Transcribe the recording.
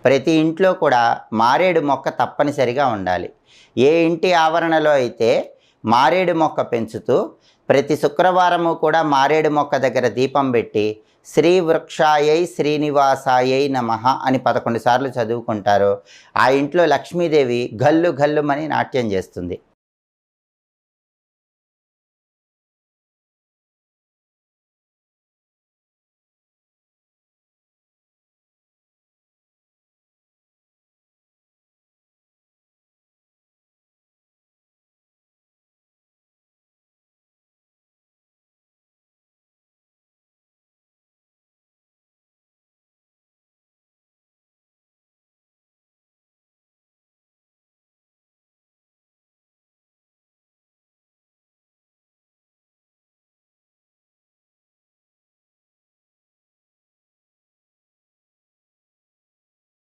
ప్రతి ఇంట్లో కూడా మారేడు మొక్క తప్పనిసరిగా ఉండాలి. ఏ ఇంటి ఆవరణలో అయితే మారేడు మొక్క పెంచుతూ ప్రతి శుక్రవారము కూడా మారేడు మొక్క దగ్గర దీపం పెట్టి శ్రీ వృక్షాయై శ్రీనివాసాయై నమః అని 11 సార్లు చదువుకుంటారో ఆ ఇంట్లో లక్ష్మీదేవి గల్లు గల్లుమని నాట్యం చేస్తుంది.